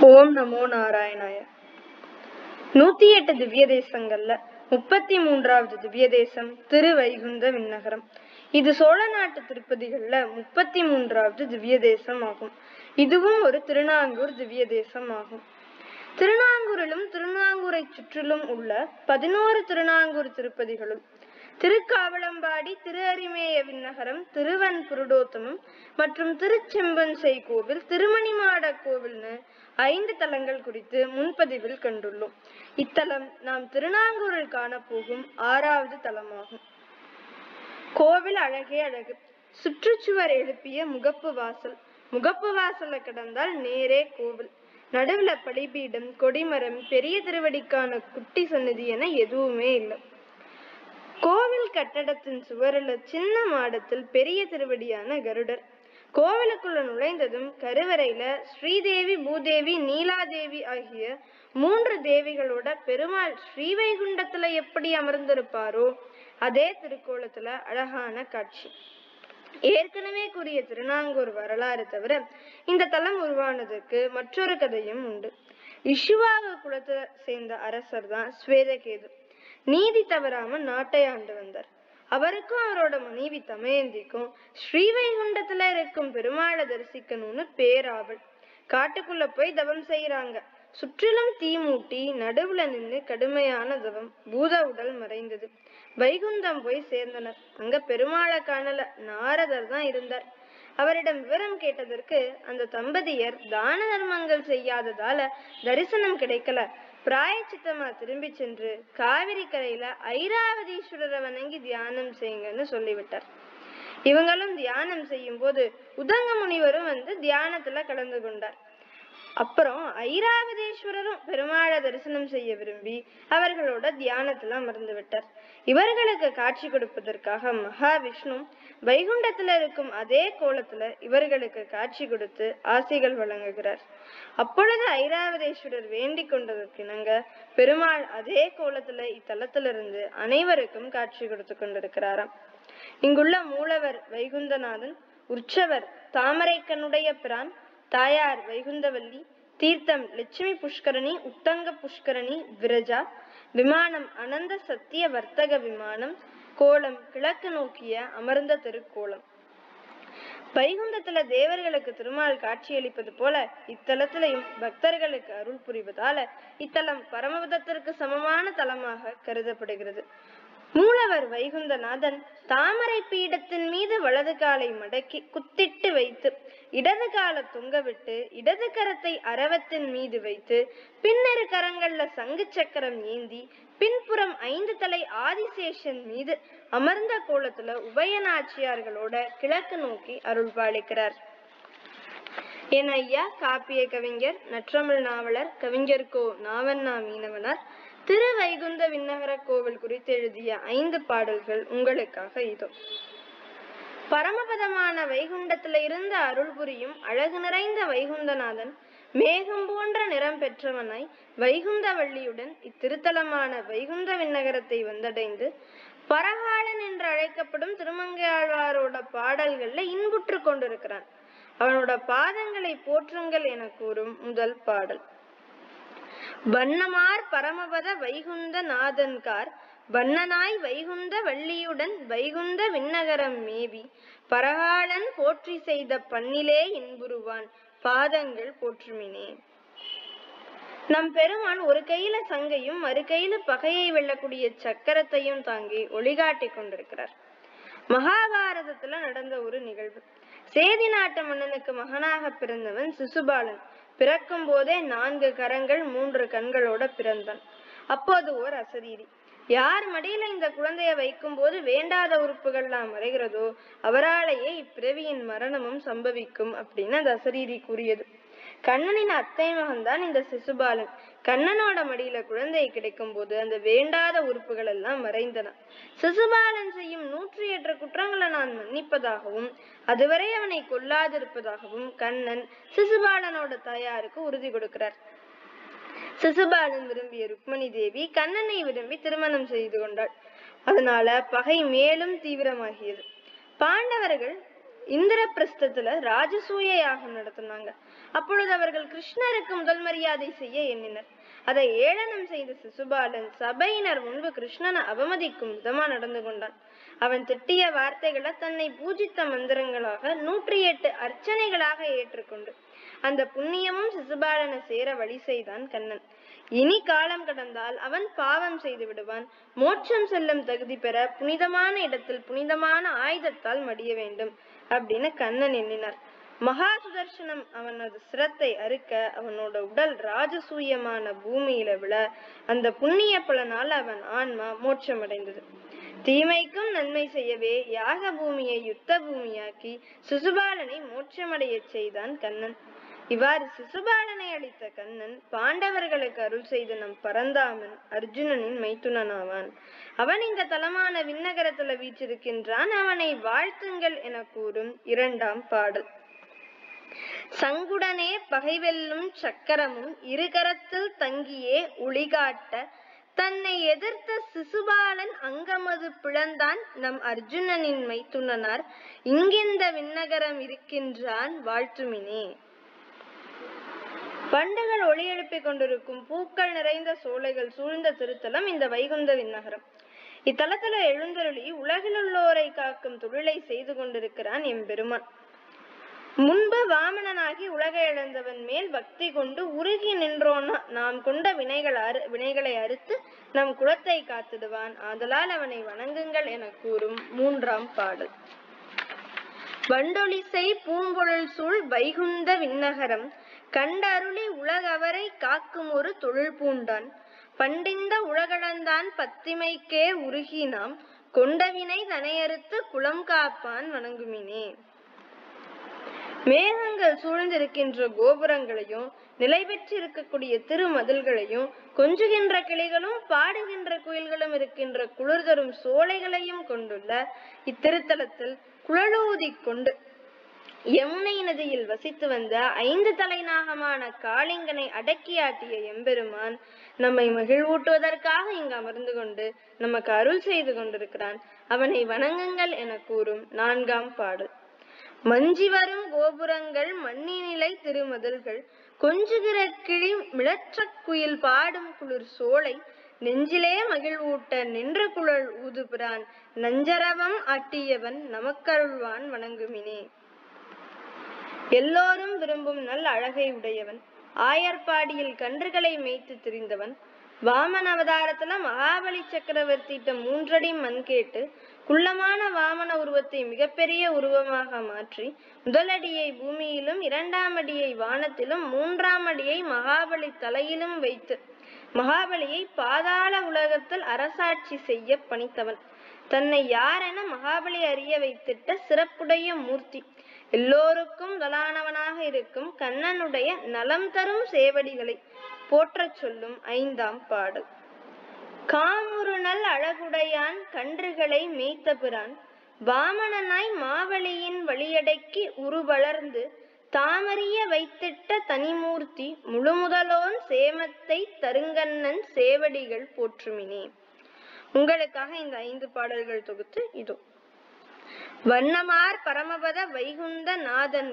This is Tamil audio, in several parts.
ஓம் நமோ நாராயணாய. 108 திவ்ய தேசங்கள்ல 33வது திவ்ய தேசம் திருவைகுந்த விண்ணகரம். இது சோழ நாட்டு திருப்பதிகள்ல 33வது திவ்ய தேசம் ஆகும். இதுவும் ஒரு திருநாங்கூர் திவ்ய தேசம் ஆகும். திருநாங்கூரிலும் திருநாங்கூரை சுற்றிலும் உள்ள 11 திருநாங்கூர் திருப்பதிகளும் திருக்காவலம்பாடி, திரு அரிமேய விண்ணகரம், திருவன் புருடோத்தமம் மற்றும் திருச்செம்பன்சை கோவில், திருமணிமாட கோவில்னு 5 தலங்கள் குறித்து முன்பதிவில் கண்டுள்ளோம். இத்தலம் நாம் திருநாங்கூரில் காணப்போகும் 6வது தலமாகும். கோவில் அழகே அழகு. சுற்றுச்சுவர் எழுப்பிய முகப்பு வாசல். முகப்பு வாசலை கடந்தால் நேரே கோவில். நடுவுல பலிபீடம், கொடிமரம், பெரிய திருவடிக்கான குட்டி சன்னதி என எதுவுமே இல்லை. கோவில் கட்டடத்தின் சுவரில் சின்ன மாடத்தில் பெரிய திருவடியான கருடர். கோவிலுக்குள்ள நுழைந்ததும் கருவறையில ஸ்ரீதேவி, பூதேவி, நீலாதேவி ஆகிய 3 தேவிகளோட பெருமாள் ஸ்ரீவைகுண்டத்துல எப்படி அமர்ந்திருப்பாரோ அதே திருக்கோலத்துல அழகான காட்சி. ஏற்கனவே கூறிய திருநாங்கூர் வரலாறு தவிர இந்த தலம் உருவானதுக்கு மற்றொரு கதையும் உண்டு. இஷுவாக குலத்தை சேர்ந்த அரசர் தான் ஸ்வேதகேது. நீதி தவறாம நாட்டை ஆண்டு வந்தார். அவருக்கும் அவரோட மனைவி தமயந்திக்கும் ஸ்ரீவைகுண்டத்துல இருக்கும் பெருமாளை தரிசிக்கணும்னு பேராவல். காட்டுக்குள்ள போய் தவம் செய்யறாங்க. சுற்றிலும் தீ மூட்டி நடுவுல நின்று கடுமையான தவம். பூத உடல் மறைந்தது. வைகுந்தம் போய் சேர்ந்தனர். அங்க பெருமாளை காணல, நாரதர் தான் இருந்தார். அவரிடம் விவரம் கேட்டதற்கு அந்த தம்பதியர் தான தர்மங்கள் செய்யாததால தரிசனம் கிடைக்கல, பிராயச்சித்தமா திரும்பி சென்று காவிரி கரையில ஐராவதீஸ்வரரை வணங்கி தியானம் செய்யுங்கன்னு சொல்லிவிட்டார். இவங்களும் தியானம் செய்யும் போது உதங்க முனிவரும் வந்து தியானத்துல கலந்து கொண்டார். அப்புறம் ஐராவதீஸ்வரரும் பெருமாளை தரிசனம் செய்ய விரும்பி அவர்களோட தியானத்துல அமர்ந்து விட்டார். இவர்களுக்கு காட்சி கொடுப்பதற்காக மகாவிஷ்ணு வைகுண்டத்துல இருக்கும் அதே கோலத்துல இவர்களுக்கு காட்சி கொடுத்து ஆசைகள் வழங்குகிறார். அப்பொழுது ஐராவதீஸ்வரர் வேண்டிக் கொண்டதற்கிணங்க பெருமாள் அதே கோலத்துல இத்தலத்திலிருந்து அனைவருக்கும் காட்சி கொடுத்து கொண்டிருக்கிறாராம். இங்குள்ள மூலவர் வைகுந்தநாதன், உற்சவர் தாமரைக்கண்ணுடைய பிரான், தாயார் வைகுந்தவல்லி, தீர்த்தம் லட்சுமி புஷ்கரணி, உத்தங்க புஷ்கரணி, விரஜா, விமானம் அனந்த சத்திய வர்த்தக விமானம், கோலம் கிழக்கு நோக்கிய அமர்ந்த திருக்கோலம். வைகுந்தத்துல தேவர்களுக்கு திருமால் காட்சியளிப்பது போல இத்தலத்திலையும் பக்தர்களுக்கு அருள் புரிவதால இத்தலம் பரமபதத்திற்கு சமமான தலமாக கருதப்படுகிறது. மூலவர் வைகுந்தநாதன் தாமரை பீடத்தின் மீது வலது காலை மடக்கி குத்திட்டு வைத்து இடது கால தொங்க விட்டு இடது கரத்தை அரவத்தின் மீது வைத்து பின்னிரு கரங்கள்ல சங்கு சக்கரம் ஏந்தி பின்புறம் 5 தலை ஆதிசேஷன் மீது அமர்ந்த கோலத்துல உபயநாச்சியார்களோட கிழக்கு நோக்கி அருள் பாலிக்கிறார். என் ஐயா காப்பிய கவிஞர், நற்றமிழ் நாவலர், கவிஞர் கோ நாவண்ணா மீனவனார் திருவைகுந்த விண்ணகர கோவில் குறித்து எழுதிய 5 பாடல்கள் உங்களுக்காக இதோ. பரமபதமான வைகுண்டத்துல இருந்து அருள் புரியும் அழகு நிறைந்த வைகுந்தநாதன் மேகம் போன்ற நிறம் பெற்றவனாய் வைகுந்தவள்ளியுடன் இத்திருத்தலமான வைகுந்த விண்ணகரத்தை வந்தடைந்து பரகாலன் என்று அழைக்கப்படும் திருமங்கையாழ்வாரோட பாடல்கள்ல இன்புற்று கொண்டிருக்கிறான். அவனோட பாதங்களை போற்றுங்கள் என கூறும் முதல் பாடல். வண்ணமார் பரமபத வைகுந்த நாதன்கார் வண்ணனாய் வைகுந்த வள்ளியுடன் வைகுந்த விண்ணகரம் மேவி பரகாலன் போற்றி செய்த பண்ணிலே இன்புருவான் பாதங்கள் போற்றுமினே. நம் பெருமான் ஒரு கையில சங்கையும் மறு கையில பகையை வெல்லக்கூடிய சக்கரத்தையும் தாங்கி ஒளிகாட்டி கொண்டிருக்கிறார். மகாபாரதத்துல நடந்த ஒரு நிகழ்வு. சேதி நாட்டு மன்னனுக்கு மகனாக பிறந்தவன் சிசுபாலன். பிறக்கும் போதே 4 கரங்கள் 3 கண்களோட பிறந்தான். அப்போது ஓர் அசரீரி, யார் மடியில இந்த குழந்தைய வைக்கும் போது வேண்டாத உறுப்புகள்லாம் மறைகிறதோ அவராலேயே இப்பிறவியின் மரணமும் சம்பவிக்கும் அப்படின்னு அந்த அசரீரி கூறியது. கண்ணனின் அத்தை மகன் தான் இந்த சிசுபாலன். கண்ணனோட மடியில குழந்தை கிடைக்கும் போது அந்த வேண்டாத உறுப்புகள் எல்லாம் மறைந்தன. சிசுபாலன் செய்யும் 108 குற்றங்களை நான் மன்னிப்பதாகவும் அதுவரை அவனை கொல்லாதிருப்பதாகவும் கண்ணன் சிசுபாலனோட தாயாருக்கு உறுதி கொடுக்கிறார். சிசுபாலன் விரும்பிய ருக்மணி தேவி கண்ணனை விரும்பி திருமணம் செய்து கொண்டாள். அதனால பகை மேலும் தீவிரமாகியது. பாண்டவர்கள் இந்திரபிரஸ்தத்துல ராஜசூய யாகம் நடத்தினாங்க. அப்பொழுது அவர்கள் கிருஷ்ணருக்கு முதல் மரியாதை செய்ய எண்ணினர். அதை ஏளனம் செய்த சிசுபாலன் சபையினர் முன்பு கிருஷ்ணனை அவமதிக்கும் விதமா நடந்து கொண்டான். அவன் திட்டிய வார்த்தைகளை தன்னை பூஜித்த மந்திரங்களாக 108 அர்ச்சனைகளாக ஏற்றுக்கொண்டு அந்த புண்ணியமும் சிசுபாலனை சேர வழி செய்தான் கண்ணன். இனி காலம் கடந்தால் அவன் பாவம் செய்து விடுவான். மோட்சம் செல்லும் தகுதி பெற புனிதமான இடத்தில் புனிதமான ஆயுதத்தால் மடிய வேண்டும் அப்படின்னு கண்ணன் எண்ணினார். மகா சுதர்சனம் அவனது சிரத்தை அறுக்க அவனோட உடல் ராஜசூயமான பூமியில விழ அந்த புண்ணிய பலனால் அவன் ஆன்மா மோட்சமடைந்தது. தீமைக்கும் நன்மை செய்யவே யாக பூமியை யுத்த பூமியாக்கி சிசுபாலனை மோட்சமடைய செய்தான் கண்ணன். இவ்வாறு சிசுபாலனை அளித்த கண்ணன் பாண்டவர்களுக்கு அருள் செய்த நம் பரந்தாமன் அர்ஜுனனின் மைத்துனனாவான். அவன் இந்த தலமான விண்ணகரத்துல வீற்றிருக்கின்றான். அவனை வாழ்த்துங்கள் என கூறும் 2ஆம் பாடல். சங்குடனே பகைவெல்லும் சக்கரமும் இருகரத்தில் தங்கியே ஒளிகாட்ட தன்னை எதிர்த்த சிசுபாலன் அங்கமது பிளந்தான் நம் அர்ஜுனனின் மைத்துனனார் இங்கிந்த விண்ணகரம் இருக்கின்றான் வாழ்த்துமினே. பண்டுகள் ஒளி எழுப்பிக் கொண்டிருக்கும் பூக்கள் நிறைந்த சோலைகள் சூழ்ந்த திருத்தலம் இந்த வைகுந்த விண்ணகரம். இத்தலத்துல எழுந்தருளி உலகிலுள்ளோரை காக்கும் தொழிலை செய்து கொண்டிருக்கிறான் எம்பெருமான். முன்பு வாமனனாகி உலக இழந்தவன் மேல் பக்தி கொண்டு உருகி நின்றோன்னா நாம் கொண்ட வினைகளை அறுத்து நம் குலத்தை காத்திடுவான். ஆதலால் அவனை வணங்குங்கள் என கூறும் 3ஆம் பாடல். வண்டொலிசை பூம்பொழில் சூழ் வைகுந்த விண்ணகரம் கண்டருளி உலகவரை காக்கும் ஒரு தொழில் பூண்டான். பண்டிந்த உலகளந்தான் பத்திமைக்கே உருகி நாம் கொண்டவினை தனையறுத்து குலம் காப்பான் வணங்குமினே. மேகங்கள் சூழ்ந்திருக்கின்ற கோபுரங்களையும் நிலை பெற்றிருக்கக்கூடிய திருமதில்களையும் கொஞ்சுகின்ற கிளிகளும் பாடுகின்ற குயில்களும் இருக்கின்ற குளிர் தரும் சோலைகளையும் கொண்டுள்ள இத்திருத்தலத்தில் குழலூதி கொண்டு யமுனை நதியில் வசித்து வந்த 5 தலைநாகமான காளிங்கனை அடக்கியாட்டிய எம்பெருமான் நம்மை மகிழ்வூட்டுவதற்காக இங்கு அமர்ந்து கொண்டு நமக்கு அருள் செய்து கொண்டிருக்கிறான். அவனை வணங்குங்கள் என கூறும் 4ஆம் பாடல். மஞ்சி வரும் கோபுரங்கள் மண்ணினிலை திருமதில்கள் கொஞ்சுகிற கிளி மிளற்ற குயில் பாடும் குளிர் சோலை நெஞ்சிலே மகிழ்வூட்ட நின்ற குழல் ஊதுபிரான் நஞ்சரவம் ஆட்டியவன் நமக்கருள்வான் வணங்குமினே. எல்லோரும் விரும்பும் நல் அழகை உடையவன், ஆயர்பாடியில் கன்றுகளை மேய்த்து திரிந்தவன், வாமன அவதாரத்துல மகாபலி சக்கரவர்த்திட்ட 3 அடி மண் கேட்டு குள்ளமான வாமன உருவத்தை மிகப்பெரிய உருவமாக மாற்றி முதல் அடியை பூமியிலும் 2ஆம் அடியை வானத்திலும் 3ஆம் அடியை மகாபலி தலையிலும் வைத்து மகாபலியை பாதாள உலகத்தில் அரசாட்சி செய்ய பணித்தவன். தன்னை யாரென மகாபலி அறிய வைத்திட்ட சிறப்புடைய மூர்த்தி, எல்லோருக்கும் நலானவனாக இருக்கும் கண்ணனுடைய நலம் தரும் சேவடிகளை போற்ற சொல்லும் 5ஆம் பாடல். காமுறுநல் அழகுடையான் கன்றுகளை மேய்த்த பிரான் வாமனனாய் மாவலியின் வழியடக்கி உருவளர்ந்து தாமறிய வைத்திட்ட தனிமூர்த்தி முழுமுதலோன் சேமத்தை தருங்கண்ணன் சேவடிகள் போற்றுமினே. உங்களுக்காக இந்த 5 பாடல்கள் தொகுத்து இதோ. வண்ணமார் பரமபத வைகுந்த நாதன்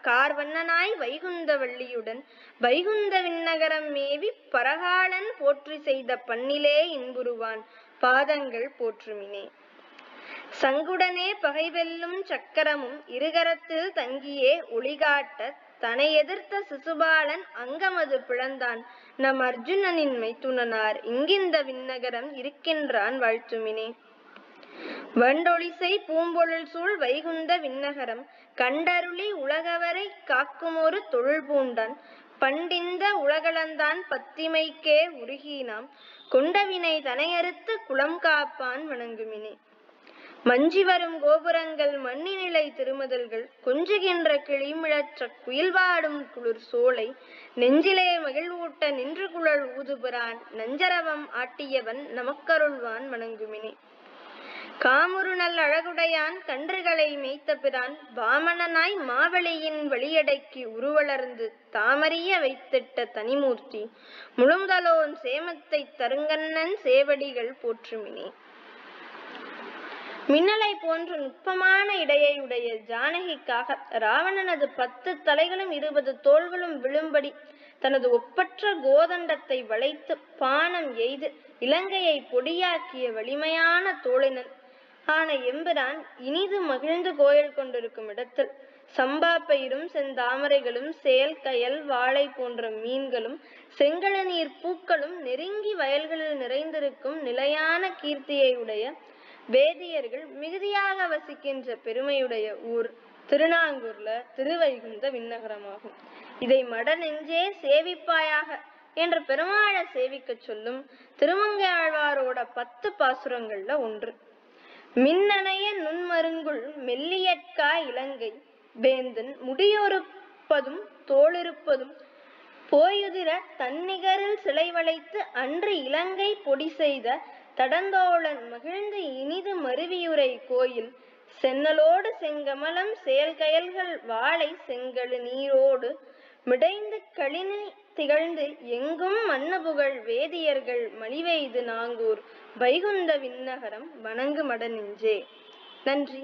கார்வண்ணனாய் வைகுந்த வள்ளியுடன் வைகுந்த விண்ணகரம் மேவி பரகாலன் போற்றி செய்த பண்ணிலே இன்புருவான் பாதங்கள் போற்றுமினே. சங்குடனே பகைவெல்லும் சக்கரமும் இருகரத்தில் தங்கியே ஒளிகாட்ட தனை எதிர்த்த சிசுபாலன் அங்கமது பிளந்தான் நம் அர்ஜுனனின் மைத்துனனார் இங்கிந்த விண்ணகரம் இருக்கின்றான் வாழ்த்துமினே. வண்டொலிசை பூம்பொழில் சூழ் வைகுந்த விண்ணகரம் கண்டருளி உலகவரை காக்குமொரு தொழில் பூண்டான். பண்டிந்த உலகளந்தான் பத்திமைக்கே உருகினாம் கொண்டவினை தனையறுத்து குலம் காப்பான் வணங்குமினே. மஞ்சி வரும் கோபுரங்கள் மண்ணினிலை திருமதல்கள் கொஞ்சுகின்ற கிளிமிழற்ற குயில்வாடும் குளிர் சோலை நெஞ்சிலே மகிழ்வூட்ட நின்று குழல் ஊதுபிரான் நஞ்சரவம் ஆட்டியவன் நமக்கருள்வான் வணங்குமினே. காமுறு நல் அழகுடையான் கன்றுகளை மேய்த்த பிரான் வாமனனாய் மாவலியின் வழியடக்கி உருவளர்ந்து தாமறிய வைத்திட்ட தனிமூர்த்தி முழுந்தலோன் சேமத்தை தருங்கண்ணன் சேவடிகள் போற்றுமினே. மின்னலை போன்ற நுட்பமான இடையை உடைய ஜானகிக்காக ராவணனது 10 தலைகளும் 20 தோள்களும் விழும்படி தனது ஒப்பற்ற கோதண்டத்தை வளைத்து பானம் எய்து இலங்கையை பொடியாக்கிய வலிமையான தோழினன் ஆன எம்பிரான் இனிது மகிழ்ந்து கோயில் கொண்டிருக்கும் இடத்தில் சம்பாப்பயிரும் செந்தாமரைகளும் சேல் கயல் வாழை போன்ற மீன்களும் செங்கழநீர் பூக்களும் நெருங்கி வயல்களில் நிறைந்திருக்கும் நிலையான கீர்த்தியை உடைய வேதியர்கள் மிகுதியாக வசிக்கின்ற பெருமையுடைய ஊர் திருநாங்கூர்ல திருவைகுந்த விண்ணகரமாகும். இதை மட நெஞ்சே சேவிப்பாயாக என்ற பெருமாளை சேவிக்க சொல்லும் திருமங்கை ஆழ்வாரோட 10 பாசுரங்கள்ல ஒன்று. மின்னணைய நுண்மருங்குள் மெல்லியற்கா இலங்கை வேந்தன் முடியொருப்பதும் தோளிருப்பதும் போயுதிர தன்னிகரில் சிலை வளைத்து அன்று இலங்கை பொடி செய்த தடந்தோழன் மகிழ்ந்து இனிது மருவியுரை கோயில் சென்னலோடு செங்கமலம் செயல்கயல்கள் வாழை செங்கழு நீரோடு மிடைந்து களினை திகழ்ந்து எங்கும் மன்னபுகழ் வேதியர்கள் மலிவெய்து நாங்கூர் வைகுந்த விண்ணகரம் வணங்கு மட நெஞ்சே. நன்றி.